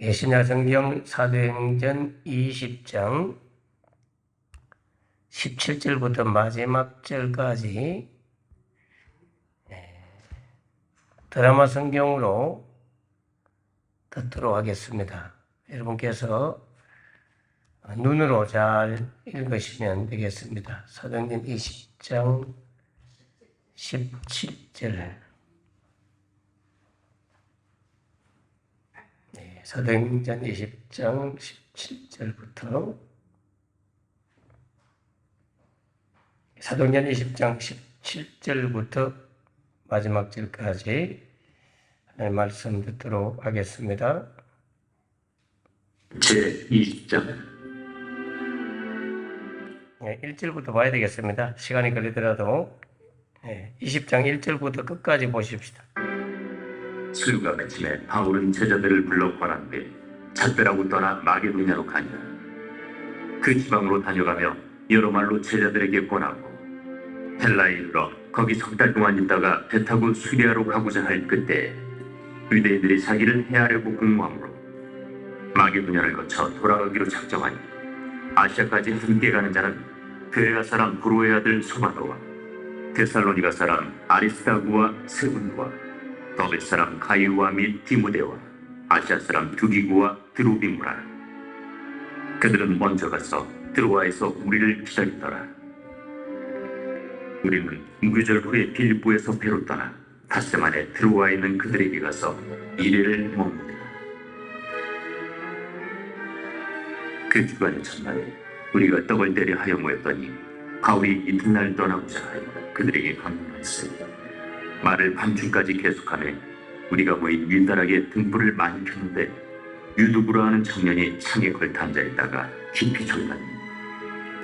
신약성경 사도행전 20장 17절부터 마지막 절까지 드라마 성경으로 듣도록 하겠습니다. 여러분께서 눈으로 잘 읽으시면 되겠습니다. 사도행전 20장 17절. 사도행전 20장 17절부터 사도행전 20장 17절부터 마지막 절까지 하나님의 말씀 듣도록 하겠습니다. 제20장 1절부터 봐야 되겠습니다. 시간이 걸리더라도 20장 1절부터 끝까지 보십시다. 수요가 그침에 바울은 제자들을 불러 권한되 작별하고 떠나 마게도냐로 가니라. 그 지방으로 다녀가며 여러 말로 제자들에게 권하고 헬라에 이르러 거기 석 달 동안 있다가 배 타고 수리아로 가고자 할 그때 유대인들이 자기를 해하려고 공모하므로 마게도냐를 거쳐 돌아가기로 작정하니 아시아까지 함께 가는 자는 베레아 사람 브로의 아들 소바도와 데살로니가 사람 아리스다구와 세군도와 더벳 사람 가이우와 및 디모데와 아시아 사람 두기구와 드로비무라. 그들은 먼저 가서 드로아에서 우리를 기다리더라. 우리는 무교절 후에 빌립보에서 배로 떠나 닷새 만에 드로아에 있는 그들에게 가서 이레를 머무르라. 그 주간의 첫날에 우리가 떡을 때려 하여 모였더니 바울이 이튿날 떠나고자 하여 그들에게 강론하였으니 말을 밤중까지 계속하며 우리가 모인 윈다락에 등불을 많이 켰는데 유두부라 하는 청년이 창에 걸터 앉아있다가 깊이 졸다니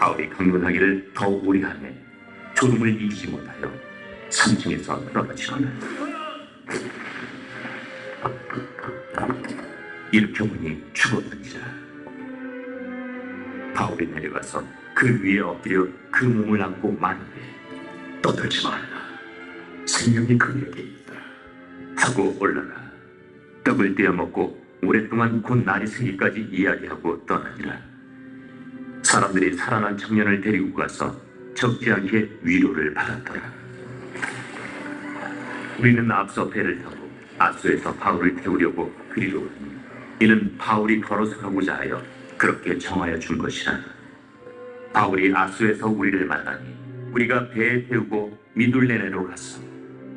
바울이 강론하기를 더 오래 하며 졸음을 이기지 못하여 3층에서 떨어지거나 일으켜보니 죽었던지라. 바울이 내려가서 그 위에 엎드려 그 몸을 안고 말하되 떠들지 말라. 생명이 그에게 있다 하고 올라가 떡을 떼어 먹고 오랫동안 곧 날이 새기까지 이야기하고 떠나니라. 사람들이 살아난 청년을 데리고 가서 적지 않게 위로를 받았더라. 우리는 앞서 배를 타고 아소에서 바울을 태우려고 그리로 가니 이는 바울이 걸어서 가고자 하여 그렇게 정하여 준 것이라. 바울이 아소에서 우리를 만나니 우리가 배에 태우고 미둘레네로 갔어.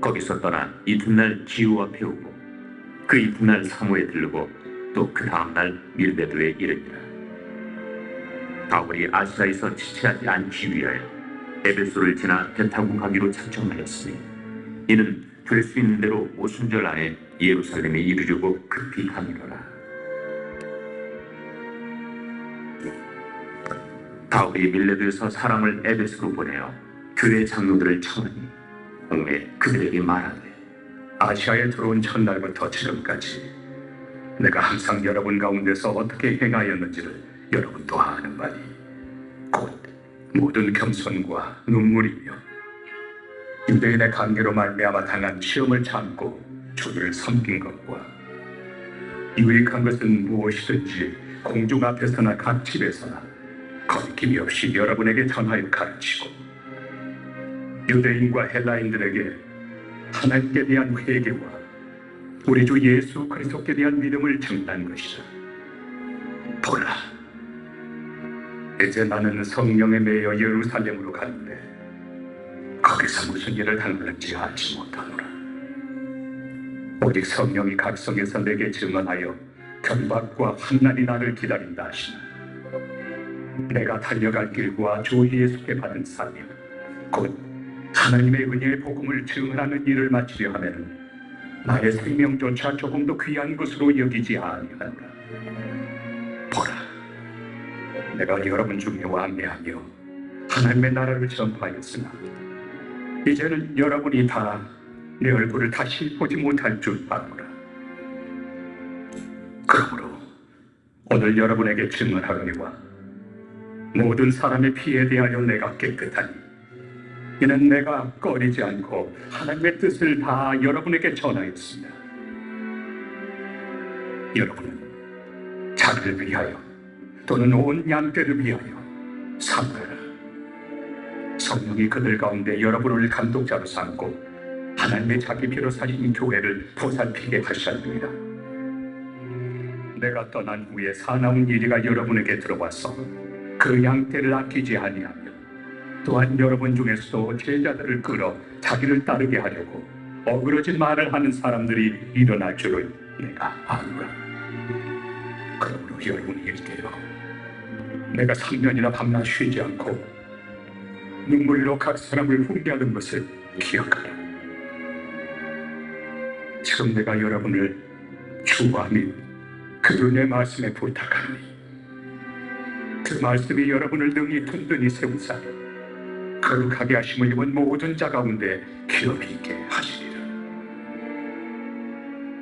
거기서 떠나 이튿날 기우와 배우고 그 이튿날 사모에 들르고 또 그 다음날 밀베도에 이르니라. 바울이 아시아에서 지체하지 않기 위하여 에베소를 지나 배 타고 가기로 작정하였으니 이는 될 수 있는 대로 오순절 안에 예루살렘에 이르려고 급히 가니라. 바울이 밀레도에서 사람을 에베소로 보내어 교회 장로들을 청하니 공에 그들에게 말하되 아시아에 들어온 첫날부터 지금까지 내가 항상 여러분 가운데서 어떻게 행하였는지를 여러분도 아는 바니 곧 모든 겸손과 눈물이며 유대인의 관계로 말미암아 당한 시험을 참고 주를 섬긴 것과 유익한 것은 무엇이든지 공중 앞에서나 각 집에서나 거리낌이 없이 여러분에게 전하여 가르치고 유대인과 헬라인들에게 하나님께 대한 회개와 우리 주 예수 그리스도께 대한 믿음을 증거한 것이다. 보라, 이제 나는 성령에 매여 예루살렘으로 가는데 거기서 무슨 일을 당하는지 알지 못하노라. 오직 성령이 각성에서 내게 증언하여 결박과 환난이 나를 기다린다 하시나 내가 달려갈 길과 주 예수께 받은 사명 곧 하나님의 은혜의 복음을 증언하는 일을 마치려 하면 나의 생명조차 조금도 귀한 것으로 여기지 아니하노라. 보라, 내가 여러분 중에 왕래하며 하나님의 나라를 전파하였으나 이제는 여러분이 다 내 얼굴을 다시 보지 못할 줄 아노라. 그러므로 오늘 여러분에게 증언하거니와 모든 사람의 피에 대하여 내가 깨끗하니 이는 내가 꺼리지 않고 하나님의 뜻을 다 여러분에게 전하였습니다. 여러분은 자기를 위하여 또는 온 양떼를 위하여 삼가라. 성령이 그들 가운데 여러분을 감독자로 삼고 하나님의 자기 비로 사신 교회를 보살피게 하셨느니라. 내가 떠난 후에 사나운 이리가 여러분에게 들어와서 그 양떼를 아끼지 아니하며 또한 여러분 중에서도 제자들을 끌어 자기를 따르게 하려고 어그러진 말을 하는 사람들이 일어날 줄을 내가 아노라. 그러므로 여러분이 일깨어 내가 3년이나 밤낮 쉬지 않고 눈물로 각 사람을 훈계하는 것을 기억하라. 지금 내가 여러분을 주와 및 그분의 말씀에 부탁하니 그 말씀이 여러분을 능히 든든히 세우사 거룩하게 하심을 입은 모든 자 가운데 기업이 있게 하시리라.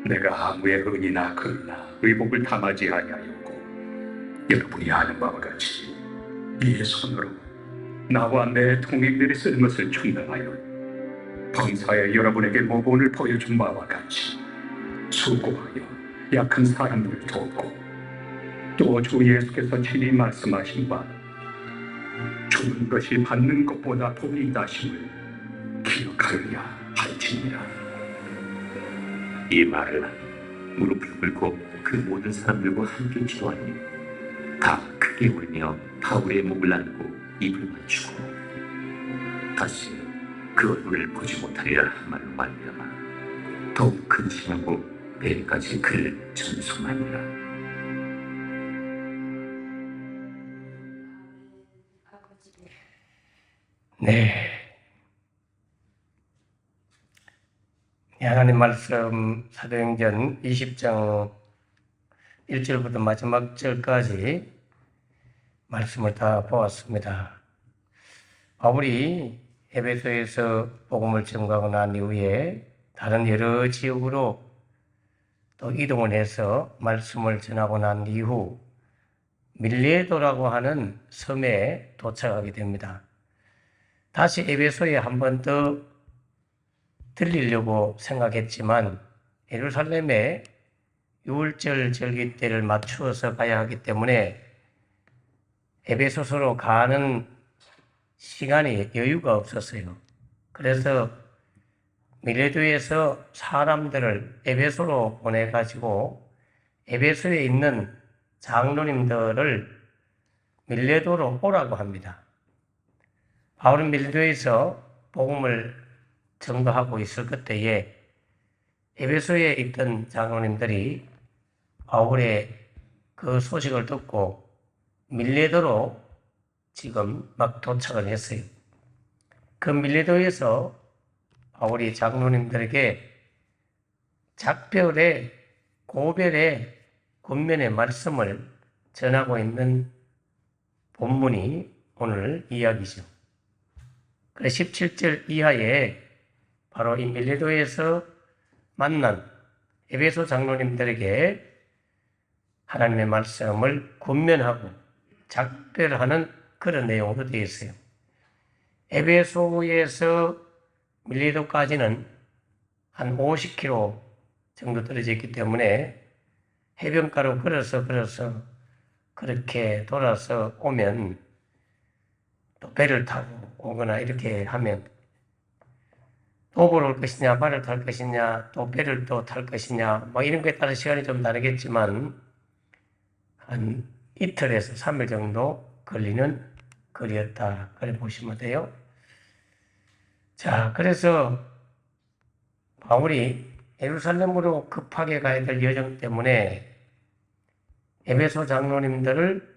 내가 아무의 은이나 금이나 의복을 담하지 아니하였고 여러분이 아는 바와 같이 이의 손으로 나와 내 동행들이 쓰는 것을 충당하여 범사에 여러분에게 모본을 보여준 바와 같이 수고하여 약한 사람들을 돕고 또 주 예수께서 친히 말씀하신 바 주는 것이 받는 것보다 복이 있다심을 기억하여야 할지니라. 이 말을 무릎을 꿇고 그 모든 사람들과 함께 기도하니 다 크게 울며 바울의 목을 안고 입을 맞추고 다시 그 얼굴을 보지 못하리라 한 말로 말미암아 더욱 근심하고 내일까지 그를 전송하니라. 네. 하나님 말씀 사도행전 20장 1절부터 마지막 절까지 말씀을 다 보았습니다. 바울이 에베소에서 복음을 전가하고 난 이후에 다른 여러 지역으로 또 이동을 해서 말씀을 전하고 난 이후 밀레도라고 하는 섬에 도착하게 됩니다. 다시 에베소에 한 번 더 들리려고 생각했지만 예루살렘에 유월절 절기 때를 맞추어서 가야 하기 때문에 에베소서로 가는 시간이 여유가 없었어요. 그래서 밀레도에서 사람들을 에베소로 보내가지고 에베소에 있는 장로님들을 밀레도로 오라고 합니다. 바울은 밀레도에서 복음을 전거하고 있을 그때에 에베소에 있던 장로님들이 바울의 그 소식을 듣고 밀레도로 지금 막 도착을 했어요. 그 밀레도에서 바울이 장로님들에게 작별의 고별의 권면의 말씀을 전하고 있는 본문이 오늘 이야기죠. 그래서 17절 이하에 바로 이 밀레도에서 만난 에베소 장로님들에게 하나님의 말씀을 권면하고 작별하는 그런 내용으로 되어 있어요. 에베소에서 밀레도까지는 한 50km 정도 떨어져 있기 때문에 해변가로 걸어서 그렇게 돌아서 오면 또 배를 타고 오거나 이렇게 하면 도보로 올 것이냐, 말을 탈 것이냐, 또 배를 또 탈 것이냐, 뭐 이런 거에 따라 시간이 좀 다르겠지만 한 이틀에서 3일 정도 걸리는 거리였다. 그래 보시면 돼요. 자, 그래서 바울이 예루살렘으로 급하게 가야 될 여정 때문에 에베소 장로님들을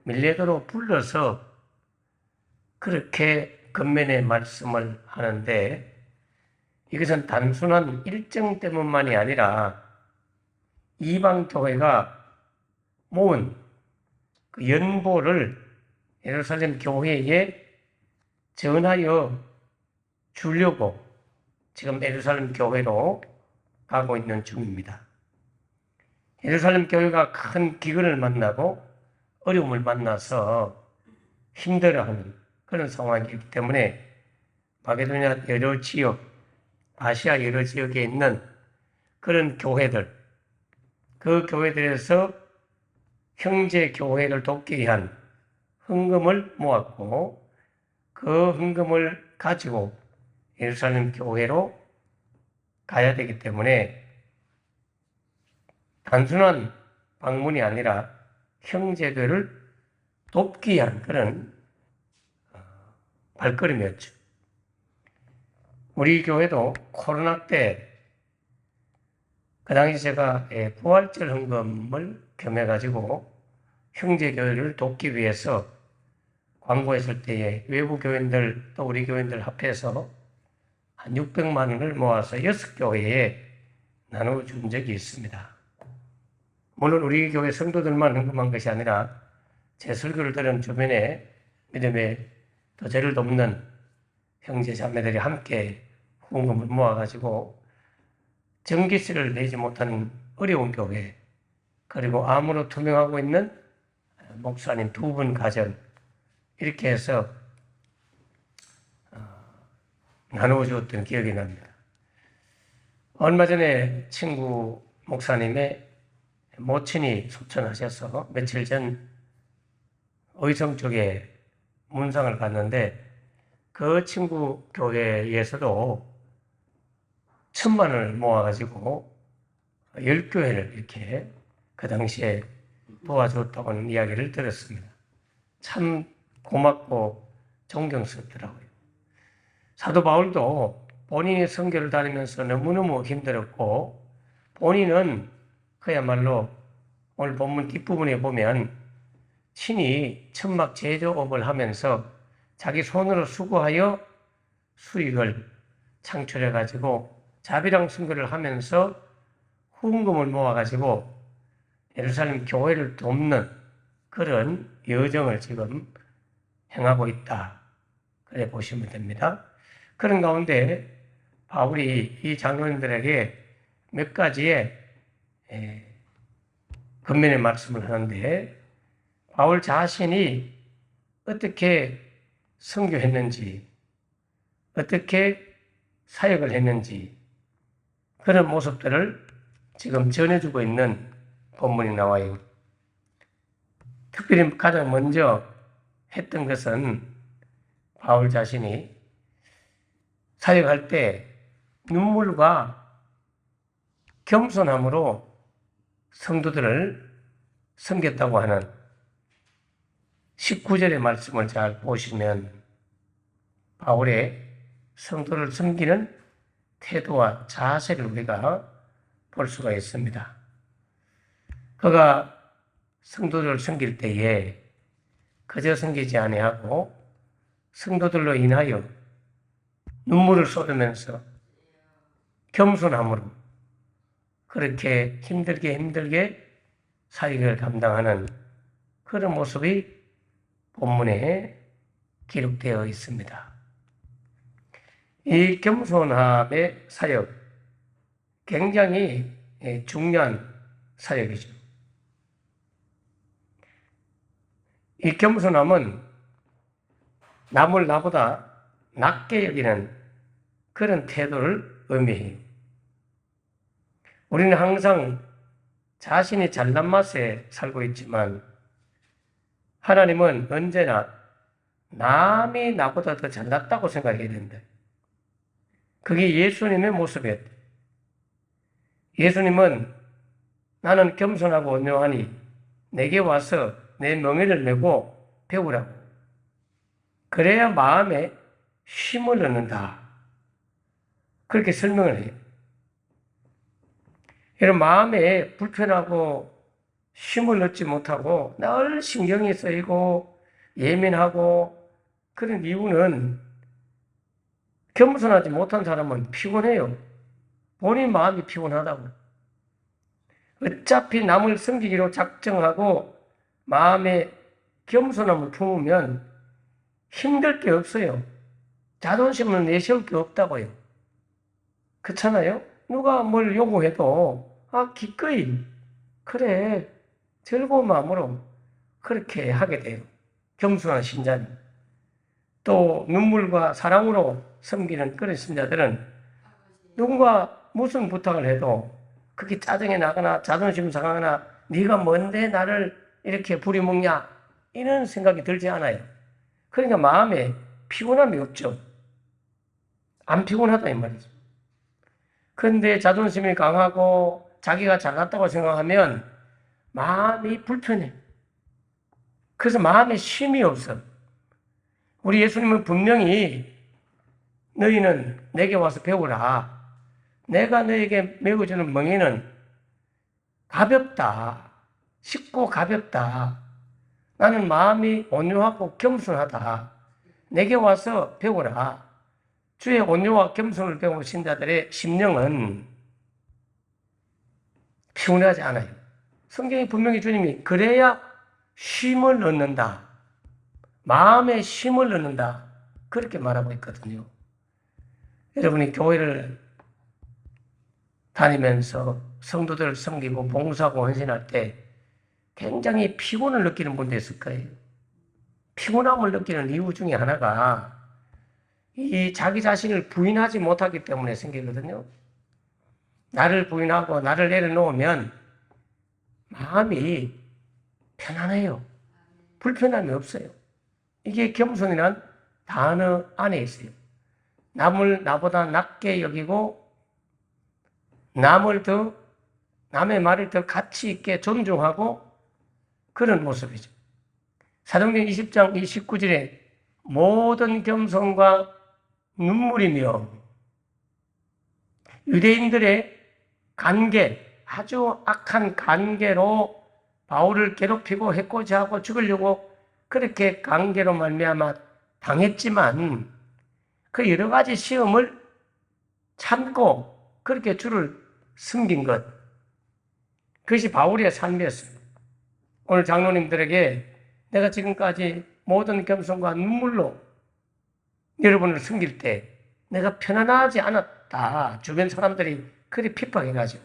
밀레도로 불러서 그렇게 권면의 말씀을 하는데 이것은 단순한 일정 때문만이 아니라 이방 교회가 모은 그 연보를 예루살렘 교회에 전하여 주려고 지금 예루살렘 교회로 가고 있는 중입니다. 예루살렘 교회가 큰 기근을 만나고 어려움을 만나서 힘들어하는 그런 상황이기 때문에 마게도냐 여러 지역, 아시아 여러 지역에 있는 그런 교회들, 그 교회들에서 형제 교회를 돕기 위한 헌금을 모았고 그 헌금을 가지고 예루살렘 교회로 가야 되기 때문에 단순한 방문이 아니라 형제들을 돕기 위한 그런 발걸음이었죠. 우리 교회도 코로나 때 그 당시 제가 부활절 헌금을 겸해가지고 형제교회를 돕기 위해서 광고했을 때에 외부 교인들 또 우리 교인들 합해서 한 600만 원을 모아서 6교회에 나눠준 적이 있습니다. 물론 우리 교회 성도들만 헌금한 것이 아니라 제 설교를 들은 주변에 믿음의 더 저를 돕는 형제 자매들이 함께 후원금을 모아가지고 전기세를 내지 못하는 어려운 교회, 그리고 암으로 투명하고 있는 목사님 2분 가정, 이렇게 해서 나누어 주었던 기억이 납니다. 얼마 전에 친구 목사님의 모친이 소천하셔서 며칠 전 의성 쪽에 문상을 갔는데 그 친구 교회에서도 1,000만 원을 모아가지고 10교회를 이렇게 그 당시에 도와줬다고 하는 이야기를 들었습니다. 참 고맙고 존경스럽더라고요. 사도 바울도 본인이 선교를 다니면서 너무너무 힘들었고 본인은 그야말로 오늘 본문 뒷부분에 보면 친히 천막 제조업을 하면서 자기 손으로 수고하여 수익을 창출해가지고 자비랑 선교를 하면서 후원금을 모아가지고 예루살렘 교회를 돕는 그런 여정을 지금 행하고 있다. 그래 보시면 됩니다. 그런 가운데 바울이 이 장로님들에게 몇 가지의 근면의 말씀을 하는데 바울 자신이 어떻게 선교했는지, 어떻게 사역을 했는지 그런 모습들을 지금 전해주고 있는 본문이 나와요. 특별히 가장 먼저 했던 것은 바울 자신이 사역할 때 눈물과 겸손함으로 성도들을 섬겼다고 하는 19절의 말씀을 잘 보시면 바울의 성도를 섬기는 태도와 자세를 우리가 볼 수가 있습니다. 그가 성도들을 섬길 때에 그저 섬기지 아니하고 성도들로 인하여 눈물을 쏟으면서 겸손함으로 그렇게 힘들게 사역을 감당하는 그런 모습이 본문에 기록되어 있습니다. 이 겸손함의 사역, 굉장히 중요한 사역이죠. 이 겸손함은 남을 나보다 낮게 여기는 그런 태도를 의미해요. 우리는 항상 자신이 잘난 맛에 살고 있지만 하나님은 언제나 남이 나보다 더 잘났다고 생각해야 된다. 그게 예수님의 모습이었다. 예수님은 나는 겸손하고 온유하니 내게 와서 내 멍에를 메고 배우라고. 그래야 마음에 쉼을 얻는다. 그렇게 설명을 해요. 이런 마음에 불편하고 쉼을 얻지 못하고 늘 신경이 쓰이고 예민하고 그런 이유는 겸손하지 못한 사람은 피곤해요. 본인 마음이 피곤하다고. 어차피 남을 섬기기로 작정하고 마음에 겸손함을 품으면 힘들 게 없어요. 자존심을 내세울 게 없다고요. 그렇잖아요? 누가 뭘 요구해도 기꺼이 그래 즐거운 마음으로 그렇게 하게 돼요. 겸손한 신자는. 또 눈물과 사랑으로 섬기는 그런 신자들은 누군가 무슨 부탁을 해도 그게 짜증이 나거나 자존심 상하거나 네가 뭔데 나를 이렇게 부려먹냐? 이런 생각이 들지 않아요. 그러니까 마음에 피곤함이 없죠. 안 피곤하다 이 말이죠. 그런데 자존심이 강하고 자기가 잘났다고 생각하면 마음이 불편해. 그래서 마음에 쉼이 없어. 우리 예수님은 분명히 너희는 내게 와서 배우라. 내가 너에게 먹여주는 멍에는 가볍다. 쉽고 가볍다. 나는 마음이 온유하고 겸손하다. 내게 와서 배우라. 주의 온유와 겸손을 배우신 자들의 심령은 피곤하지 않아요. 성경에 분명히 주님이 그래야 쉼을 얻는다. 마음에 쉼을 얻는다. 그렇게 말하고 있거든요. 여러분이 교회를 다니면서 성도들을 섬기고 봉사하고 헌신할 때 굉장히 피곤을 느끼는 분도 있을 거예요. 피곤함을 느끼는 이유 중에 하나가 이 자기 자신을 부인하지 못하기 때문에 생기거든요. 나를 부인하고 나를 내려놓으면 마음이 편안해요. 불편함이 없어요. 이게 겸손이란 단어 안에 있어요. 남을 나보다 낮게 여기고 남의 말을 더 가치 있게 존중하고 그런 모습이죠. 사도행전 20장 29절에 모든 겸손과 눈물이며 유대인들의 관계, 아주 악한 관계로 바울을 괴롭히고 해코지 하고 죽이려고 그렇게 관계로 말미암아 당했지만 그 여러 가지 시험을 참고 그렇게 주를 섬긴 것, 그것이 바울의 삶이었습니다. 오늘 장로님들에게 내가 지금까지 모든 겸손과 눈물로 여러분을 섬길 때 내가 편안하지 않았다. 주변 사람들이 그리 핍박해가지고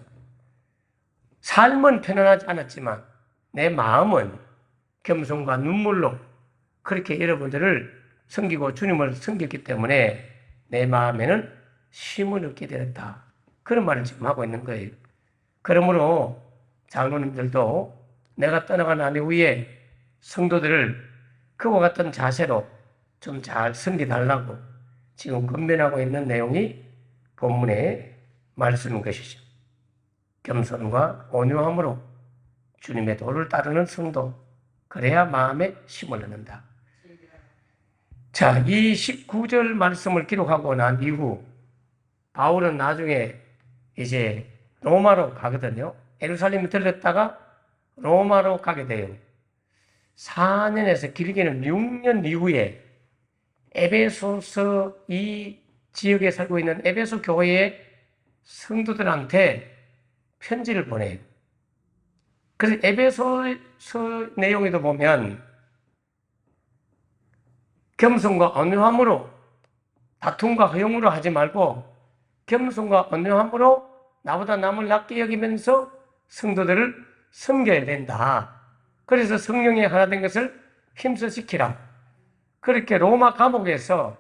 삶은 편안하지 않았지만 내 마음은 겸손과 눈물로 그렇게 여러분들을 섬기고 주님을 섬겼기 때문에 내 마음에는 쉼을 얻게 되었다. 그런 말을 지금 하고 있는 거예요. 그러므로 장로님들도 내가 떠나간 날 이후에 성도들을 그와 같은 자세로 좀 잘 섬기달라고 지금 권면하고 있는 내용이 본문의 말씀인 것이죠. 겸손과 온유함으로 주님의 도를 따르는 성도, 그래야 마음에 쉼을 얻는다. 자, 이 19절 말씀을 기록하고 난 이후 바울은 나중에 이제 로마로 가거든요. 예루살렘에 들렸다가 로마로 가게 돼요. 4년에서 길게는 6년 이후에 에베소서 이 지역에 살고 있는 에베소 교회의 성도들한테 편지를 보내요. 그래서 에베소서 내용에도 보면 겸손과 온유함으로 다툼과 허용으로 하지 말고 겸손과 온유함으로 나보다 남을 낮게 여기면서 성도들을 섬겨야 된다. 그래서 성령이 하나 된 것을 힘써 지키라. 그렇게 로마 감옥에서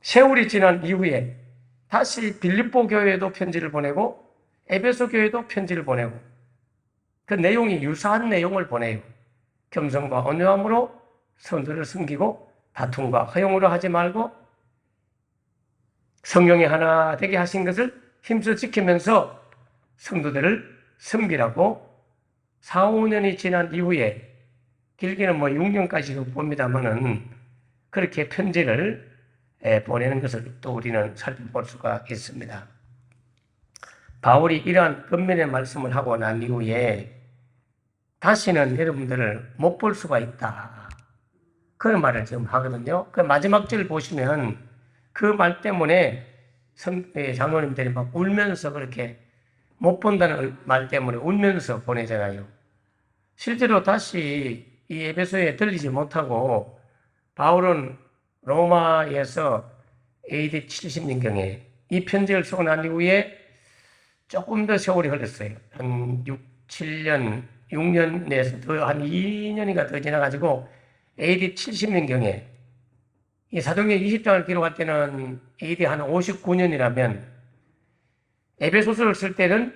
세월이 지난 이후에 다시 빌립보 교회에도 편지를 보내고 에베소 교회도 편지를 보내고 그 내용이 유사한 내용을 보내요. 겸손과 온유함으로 성도를 섬기고 다툼과 허용으로 하지 말고 성령이 하나 되게 하신 것을 힘써 지키면서 성도들을 섬기라고 4, 5년이 지난 이후에 길게는 6년까지도 봅니다만은 그렇게 편지를 보내는 것을 또 우리는 살펴볼 수가 있습니다. 바울이 이러한 권면의 말씀을 하고 난 이후에 다시는 여러분들을 못 볼 수가 있다. 그런 말을 지금 하거든요. 그 마지막 절 보시면 그 말 때문에 장로님들이 막 울면서 그렇게 못 본다는 말 때문에 울면서 보내잖아요. 실제로 다시 이 에베소에 들리지 못하고 바울은 로마에서 AD 70년경에 이 편지를 쓰고 난 이후에 조금 더 세월이 흘렀어요. 한 6년 내에서 더 한 2년인가 더 지나가지고 AD 70년경에 이 사도행전 20장을 기록할 때는 AD 한 59년이라면 에베소서를 쓸 때는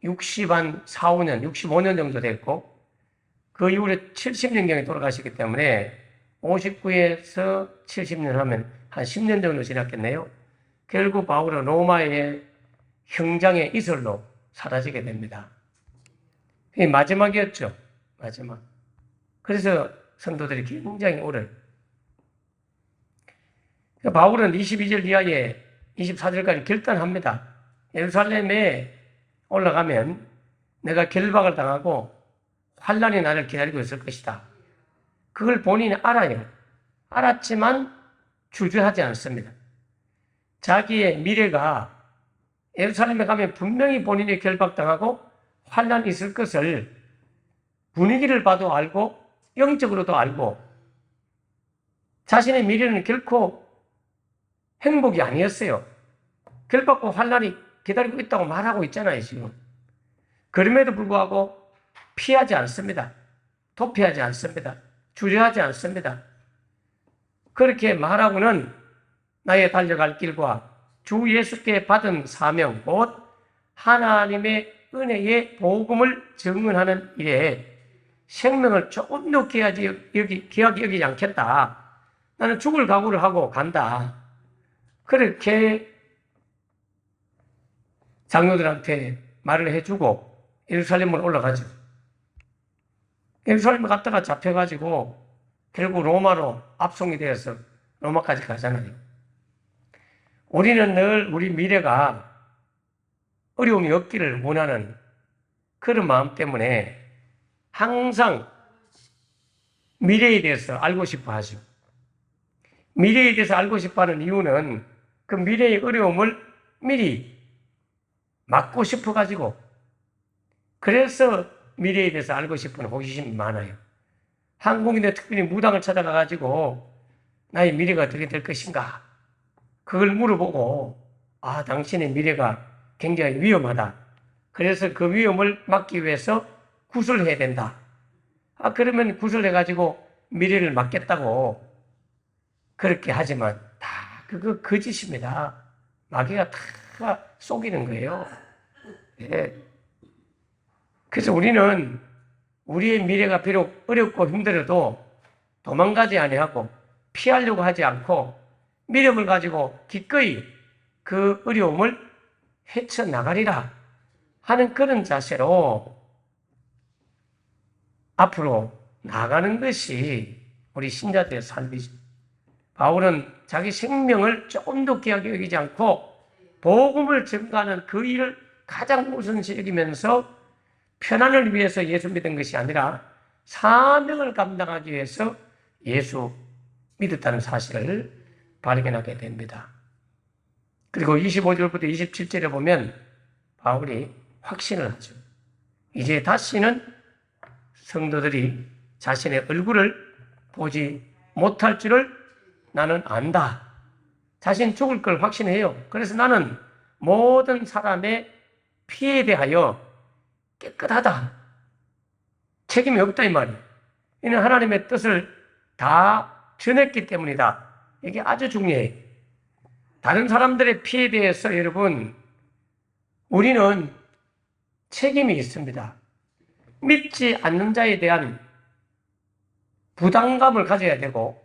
64, 5년, 65년 정도 됐고 그 이후에 70년경에 돌아가시기 때문에 59에서 70년 하면 한 10년 정도 지났겠네요. 결국 바울은 로마의 형장의 이슬로 사라지게 됩니다. 이게 마지막이었죠. 마지막. 그래서 성도들이 굉장히 바울은 22절 이하에 24절까지 결단합니다. 예루살렘에 올라가면 내가 결박을 당하고 환란이 나를 기다리고 있을 것이다. 그걸 본인이 알아요. 알았지만 주저하지 않습니다. 자기의 미래가 예루살렘에 가면 분명히 본인이 결박당하고 환란이 있을 것을 분위기를 봐도 알고 영적으로도 알고 자신의 미래는 결코 행복이 아니었어요. 결박과 환란이 기다리고 있다고 말하고 있잖아요, 지금. 그럼에도 불구하고 피하지 않습니다. 도피하지 않습니다. 주저하지 않습니다. 그렇게 말하고는 나의 달려갈 길과 주 예수께 받은 사명, 곧 하나님의 은혜의 복음을 증언하는 일에 생명을 조금도 귀하게 여기지 않겠다. 나는 죽을 각오를 하고 간다. 그렇게 장로들한테 말을 해주고 예루살렘으로 올라가죠. 예루살렘에 갔다가 잡혀가지고 결국 로마로 압송이 되어서 로마까지 가잖아요. 우리는 늘 우리 미래가 어려움이 없기를 원하는 그런 마음 때문에 항상 미래에 대해서 알고 싶어 하죠. 미래에 대해서 알고 싶어 하는 이유는 그 미래의 어려움을 미리 막고 싶어 가지고 그래서 미래에 대해서 알고 싶은 호기심이 많아요. 한국인들 특별히 무당을 찾아가 가지고 나의 미래가 어떻게 될 것인가 그걸 물어보고 당신의 미래가 굉장히 위험하다. 그래서 그 위험을 막기 위해서 구슬해야 된다. 그러면 구슬해 가지고 미래를 막겠다고 그렇게 하지만 다 그거 거짓입니다. 마귀가 다 속이는 거예요. 예. 그래서 우리는 우리의 미래가 비록 어렵고 힘들어도 도망가지 아니하고 피하려고 하지 않고 믿음을 가지고 기꺼이 그 어려움을 헤쳐나가리라 하는 그런 자세로 앞으로 나가는 것이 우리 신자들의 삶이죠. 바울은 자기 생명을 조금도 귀하게 여기지 않고 복음을 증거하는 그 일을 가장 우선시 여기면서 편안을 위해서 예수 믿은 것이 아니라 사명을 감당하기 위해서 예수 믿었다는 사실을 발견하게 됩니다. 그리고 25절부터 27절에 보면 바울이 확신을 하죠. 이제 다시는 성도들이 자신의 얼굴을 보지 못할 줄을 나는 안다. 자신 죽을 걸 확신해요. 그래서 나는 모든 사람의 피에 대하여 깨끗하다. 책임이 없다 이 말이에요. 이는 하나님의 뜻을 다 전했기 때문이다. 이게 아주 중요해요. 다른 사람들의 피에 대해서 여러분 우리는 책임이 있습니다. 믿지 않는 자에 대한 부담감을 가져야 되고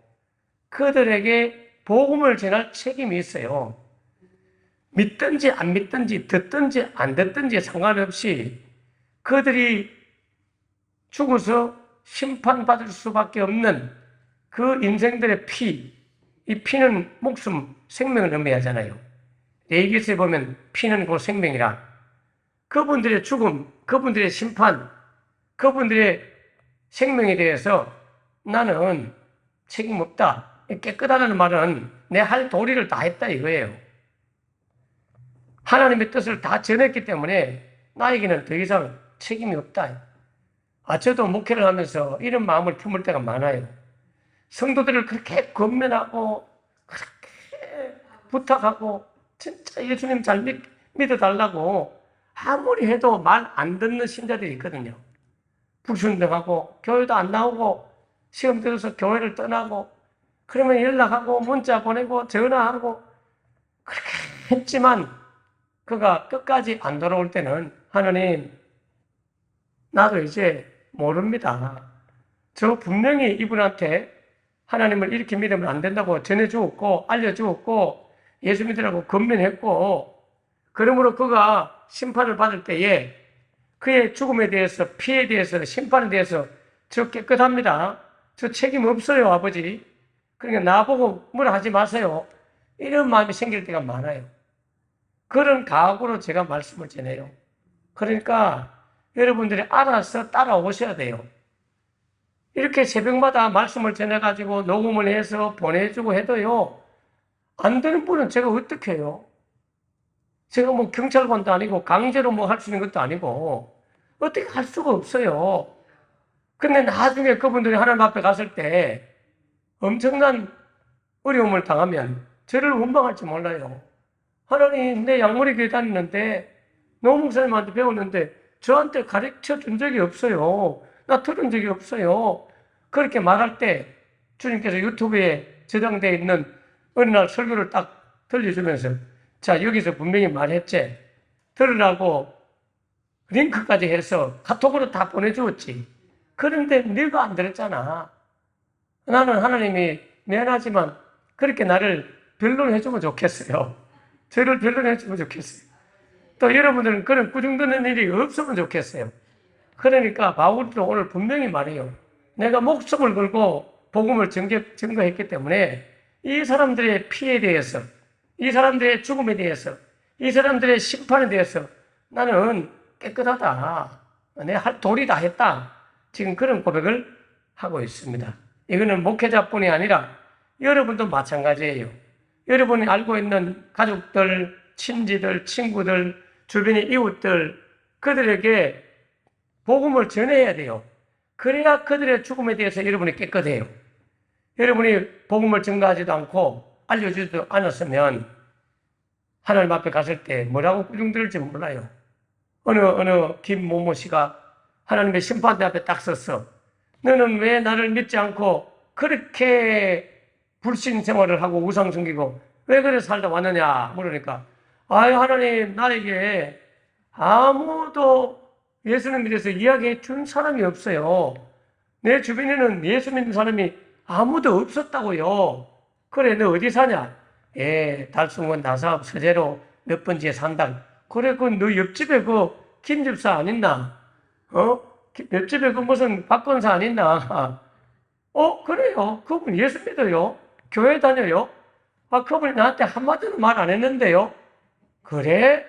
그들에게 복음을 전할 책임이 있어요. 믿든지 안 믿든지 듣든지 안 듣든지 상관없이 그들이 죽어서 심판받을 수밖에 없는 그 인생들의 피, 이 피는 목숨, 생명을 의미하잖아요. 레위기서에 보면 피는 곧 생명이라. 그분들의 죽음, 그분들의 심판, 그분들의 생명에 대해서 나는 책임 없다. 깨끗하다는 말은 내 할 도리를 다 했다 이거예요. 하나님의 뜻을 다 전했기 때문에 나에게는 더 이상 책임이 없다. 저도 목회를 하면서 이런 마음을 품을 때가 많아요. 성도들을 그렇게 권면하고 그렇게 부탁하고 진짜 예수님 잘 믿어달라고 아무리 해도 말 안 듣는 신자들이 있거든요. 불순종하고 교회도 안 나오고 시험 들어서 교회를 떠나고 그러면 연락하고 문자 보내고 전화하고 그렇게 했지만 그가 끝까지 안 돌아올 때는 하나님 나도 이제 모릅니다. 저 분명히 이분한테 하나님을 이렇게 믿으면 안 된다고 전해주었고, 알려주었고, 예수 믿으라고 건면했고, 그러므로 그가 심판을 받을 때에 그의 죽음에 대해서, 피해에 대해서, 심판에 대해서 저 깨끗합니다. 저 책임 없어요, 아버지. 그러니까 나보고 뭐라 하지 마세요. 이런 마음이 생길 때가 많아요. 그런 각오로 제가 말씀을 전해요. 그러니까 여러분들이 알아서 따라오셔야 돼요. 이렇게 새벽마다 말씀을 전해가지고 녹음을 해서 보내주고 해도요, 안 되는 분은 제가 어떻게 해요? 제가 뭐 경찰관도 아니고 강제로 뭐 할 수 있는 것도 아니고 어떻게 할 수가 없어요. 근데 나중에 그분들이 하나님 앞에 갔을 때 엄청난 어려움을 당하면 저를 원망할지 몰라요. 하나님, 내 양머리 교회 다니는데 노 목사님한테 배웠는데 저한테 가르쳐 준 적이 없어요. 나 들은 적이 없어요. 그렇게 말할 때 주님께서 유튜브에 저장되어 있는 어느 날 설교를 딱 들려주면서 자, 여기서 분명히 말했지. 들으라고 링크까지 해서 카톡으로 다 보내주었지. 그런데 네가 안 들었잖아. 나는 하나님이 미안하지만 그렇게 나를 변론해주면 좋겠어요. 저를 변론해주면 좋겠어요. 또 여러분들은 그런 꾸중드는 일이 없으면 좋겠어요. 그러니까 바울도 오늘 분명히 말해요. 내가 목숨을 걸고 복음을 증거했기 때문에 이 사람들의 피해에 대해서, 이 사람들의 죽음에 대해서, 이 사람들의 심판에 대해서 나는 깨끗하다. 내 할 도리 다 했다. 지금 그런 고백을 하고 있습니다. 이거는 목회자뿐이 아니라 여러분도 마찬가지예요. 여러분이 알고 있는 가족들, 친지들, 친구들, 주변의 이웃들, 그들에게 복음을 전해야 돼요. 그래야 그들의 죽음에 대해서 여러분이 깨끗해요. 여러분이 복음을 증거하지도 않고 알려주지도 않았으면 하나님 앞에 갔을 때 뭐라고 꾸중들을지 몰라요. 어느 김모모 씨가 하나님의 심판대 앞에 딱 섰어. 너는 왜 나를 믿지 않고 그렇게 불신 생활을 하고 우상 숨기고 왜 그래 살다 왔느냐 물으니까 아유 하나님 나에게 아무도 예수님 믿어서 이야기해 준 사람이 없어요. 내 주변에는 예수 믿는 사람이 아무도 없었다고요. 그래 너 어디 사냐? 예 달숭원 나사업 서재로 몇 번지에 산다. 그래 그 너 옆집에 그 김집사 안 있나? 옆집에 그 무슨 박건사 안 있나? 그래요. 그분 예수 믿어요. 교회 다녀요. 그분이 나한테 한마디도 말 안 했는데요. 그래?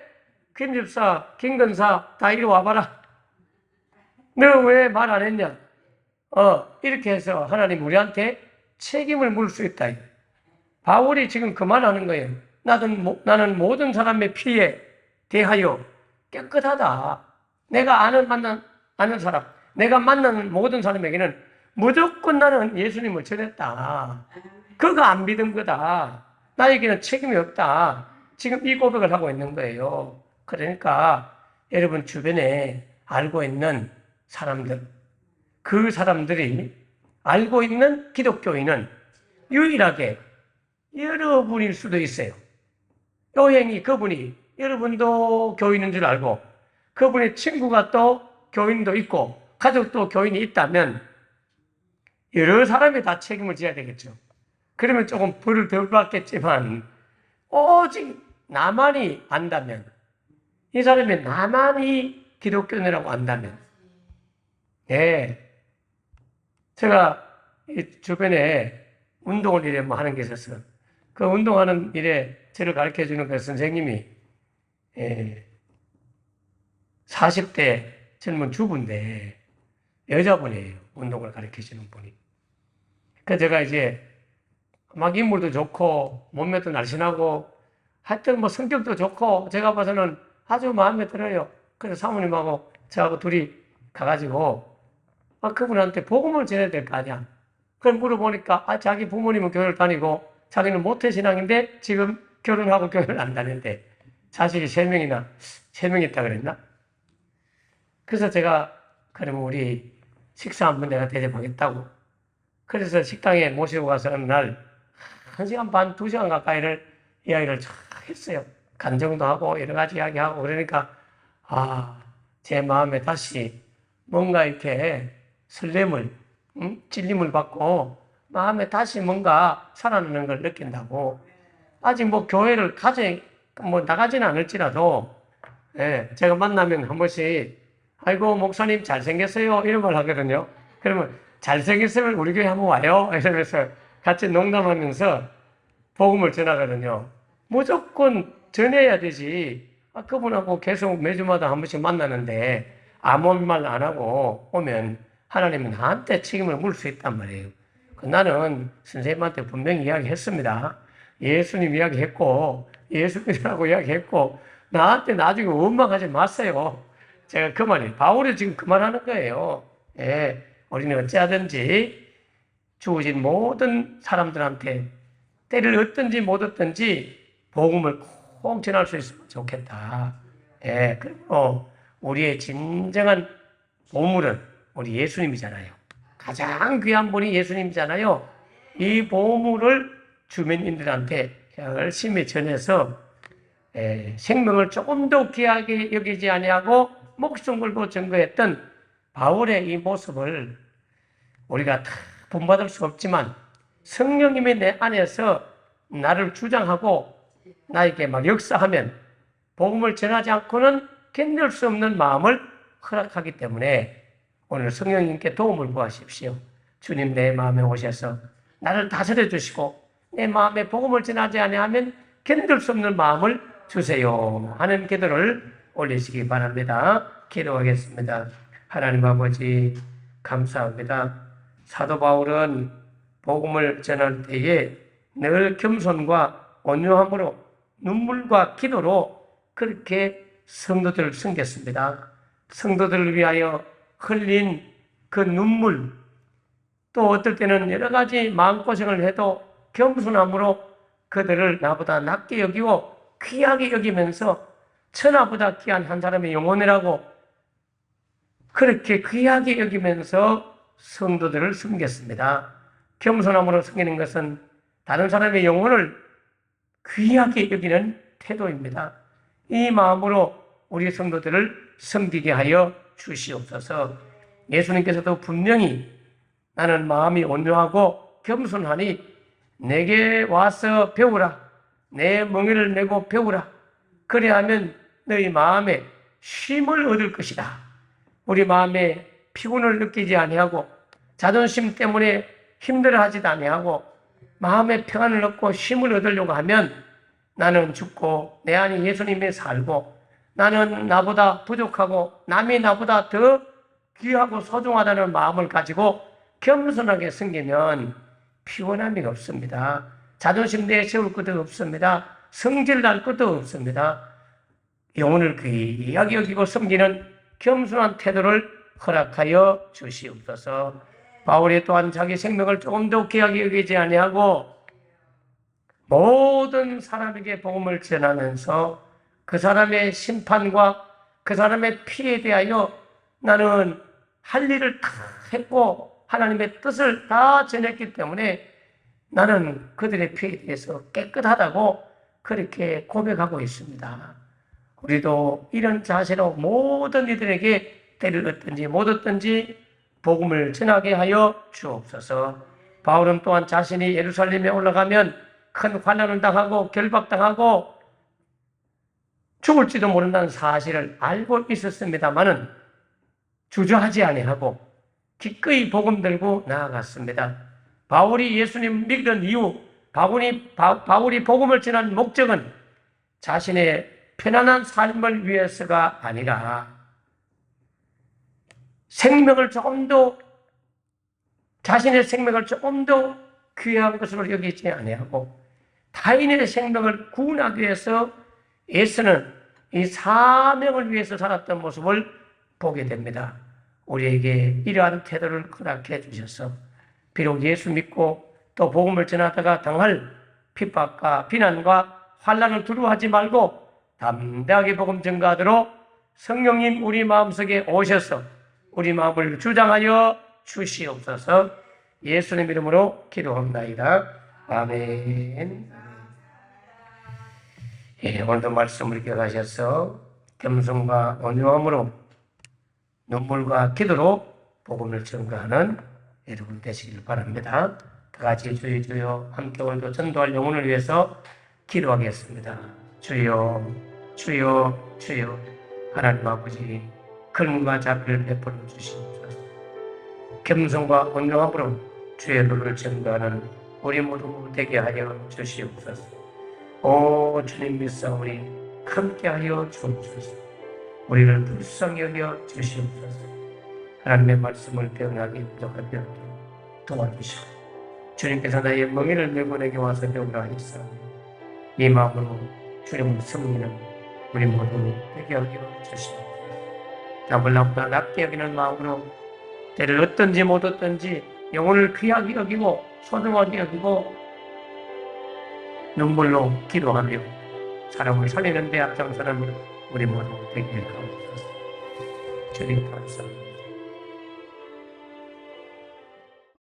김집사, 김건사 다 이리 와봐라. 너 왜 말 안 했냐? 이렇게 해서 하나님 우리한테 책임을 물을 수 있다. 바울이 지금 그 말 하는 거예요. 나는 모든 사람의 피에 대하여 깨끗하다. 내가 아는 사람, 내가 만나는 모든 사람에게는 무조건 나는 예수님을 전했다. 그가 안 믿은 거다. 나에게는 책임이 없다. 지금 이 고백을 하고 있는 거예요. 그러니까 여러분 주변에 알고 있는 사람들, 그 사람들이 알고 있는 기독교인은 유일하게 여러분일 수도 있어요. 요행이 그분이 여러분도 교인인 줄 알고 그분의 친구가 또 교인도 있고 가족도 교인이 있다면 여러 사람이 다 책임을 져야 되겠죠. 그러면 조금 벌을 덜 받겠지만 오직 나만이 안다면 이 사람이 나만이 기독교인이라고 안다면 제가 이 주변에 운동을 이래 뭐 하는 게 있었어요. 그 운동하는 일에 저를 가르쳐 주는 그 선생님이 40대 젊은 주부인데 여자분이에요. 운동을 가르쳐 주는 분이. 그래서 제가 이제 막 인물도 좋고 몸매도 날씬하고 하여튼 뭐 성격도 좋고 제가 봐서는 아주 마음에 들어요. 그래서 사모님하고 저하고 둘이 가가지고 그분한테 복음을 전해야 될 거 아니야. 그걸 물어보니까 자기 부모님은 교회를 다니고 자기는 모태신앙인데 지금 결혼하고 교회를 안 다니는데 자식이 3명 있다 그랬나? 그래서 제가 그러면 우리 식사 한번 내가 대접하겠다고. 그래서 식당에 모시고 가서 어느 날 1시간 반, 2시간 가까이를 이야기를 쫙 했어요. 간정도 하고 여러 가지 이야기하고 그러니까 제 마음에 다시 뭔가 이렇게 설렘을 찔림을 받고 마음에 다시 뭔가 살아나는 걸 느낀다고. 아직 뭐 교회를 나가지는 않을지라도, 예, 제가 만나면 한 번씩, 아이고, 목사님 잘생겼어요. 이런 말 하거든요. 그러면 잘생겼으면 우리 교회 한번 와요. 이러면서 같이 농담하면서 복음을 전하거든요. 무조건 전해야 되지. 그분하고 계속 매주마다 한 번씩 만나는데 아무 말 안 하고 오면 하나님은 나한테 책임을 물 수 있단 말이에요. 나는 선생님한테 분명히 이야기했습니다. 예수님 이야기했고, 예수님이라고 이야기했고, 나한테 나중에 원망하지 마세요. 제가 그 말이에요. 바울이 지금 그 말 하는 거예요. 예, 우리는 어찌하든지 주어진 모든 사람들한테 때를 얻든지 못 얻든지 복음을 꼭 전할 수 있으면 좋겠다. 예, 그리고 우리의 진정한 보물은 우리 예수님이잖아요. 가장 귀한 분이 예수님이잖아요. 이 보물을 주민인들한테 열심히 전해서 생명을 조금 더 귀하게 여기지 아니하고 목숨 걸고 증거했던 바울의 이 모습을 우리가 다 본받을 수 없지만 성령님이 내 안에서 나를 주장하고 나에게 막 역사하면 복음을 전하지 않고는 견딜 수 없는 마음을 허락하기 때문에 오늘 성령님께 도움을 구하십시오. 주님 내 마음에 오셔서 나를 다스려 주시고 내 마음에 복음을 전하지 아니하면 견딜 수 없는 마음을 주세요 하는 기도를 올리시기 바랍니다. 기도하겠습니다. 하나님 아버지 감사합니다. 사도 바울은 복음을 전할 때에 늘 겸손과 온유함으로 눈물과 기도로 그렇게 성도들을 섬겼습니다. 성도들을 위하여 흘린 그 눈물, 또 어떨 때는 여러 가지 마음고생을 해도 겸손함으로 그들을 나보다 낮게 여기고 귀하게 여기면서 천하보다 귀한 한 사람의 영혼이라고 그렇게 귀하게 여기면서 성도들을 섬겼습니다. 겸손함으로 섬기는 것은 다른 사람의 영혼을 귀하게 여기는 태도입니다. 이 마음으로 우리 성도들을 섬기게 하여 주시옵소서. 예수님께서도 분명히 나는 마음이 온유하고 겸손하니 내게 와서 배우라. 내 멍에를 메고 배우라. 그래야면 너희 마음에 쉼을 얻을 것이다. 우리 마음에 피곤을 느끼지 아니하고 자존심 때문에 힘들어하지도 아니하고 마음에 평안을 얻고 쉼을 얻으려고 하면 나는 죽고 내 안에 예수님이 살고 나는 나보다 부족하고 남이 나보다 더 귀하고 소중하다는 마음을 가지고 겸손하게 섬기면 피곤함이 없습니다. 자존심 내세울 것도 없습니다. 성질 날 것도 없습니다. 영혼을 귀하게 여기고 섬기는 겸손한 태도를 허락하여 주시옵소서. 바울이 또한 자기 생명을 조금 더 귀하게 여기지 아니하고 모든 사람에게 복음을 전하면서 그 사람의 심판과 그 사람의 피에 대하여 나는 할 일을 다 했고 하나님의 뜻을 다 전했기 때문에 나는 그들의 피에 대해서 깨끗하다고 그렇게 고백하고 있습니다. 우리도 이런 자세로 모든 이들에게 때를 얻든지 못 얻든지 복음을 전하게 하여 주옵소서. 바울은 또한 자신이 예루살렘에 올라가면 큰 환난을 당하고 결박당하고 죽을지도 모른다는 사실을 알고 있었습니다마는 주저하지 아니하고 기꺼이 복음 들고 나아갔습니다. 바울이 예수님 믿은 이유, 바울이 복음을 전한 목적은 자신의 편안한 삶을 위해서가 아니라 자신의 생명을 조금 더 귀한 것으로 여기지 아니하고 타인의 생명을 구원하기 위해서 애쓰는 이 사명을 위해서 살았던 모습을 보게 됩니다. 우리에게 이러한 태도를 허락해 주셔서 비록 예수 믿고 또 복음을 전하다가 당할 핍박과 비난과 환난을 두려워하지 말고 담대하게 복음 전가하도록 성령님 우리 마음속에 오셔서 우리 마음을 주장하여 주시옵소서. 예수님 이름으로 기도합나이다. 아멘. 오늘도 말씀을 기억하셔서 겸손과 온유함으로 눈물과 기도로 복음을 전가하는 여러분 되시길 바랍니다. 다 같이 주여 주여 함께 오늘도 전도할 영혼을 위해서 기도하겠습니다. 주여 주여 주여 하나님 아버지 긍휼과 자비를 베풀어 주시옵소서. 겸손과 온유함으로 주의 도를 전도하는 우리 모두 되게 하여 주시옵소서. 오 주님 믿사오니 함께하여 주옵소서. 우리를 불쌍히 여겨 주시옵소서. 하나님의 말씀을 배운하기 부족할 때 도와주시고 주님께서 나의 멍에를 메고 내게 와서 배우라 하셨사오니 이 마음으로 주님을 섬기는 우리 모두 되게 하여 주시옵소서. 남을 나보다 낫게 여기는 마음으로 때를 어떤지 못 어떤지 영혼을 귀하게 여기고 소중하게 여기고 눈물로 기도하며 사람을 살리는 데 앞장서는 우리 모두 되게 하옵소서. 주님 감사합니다.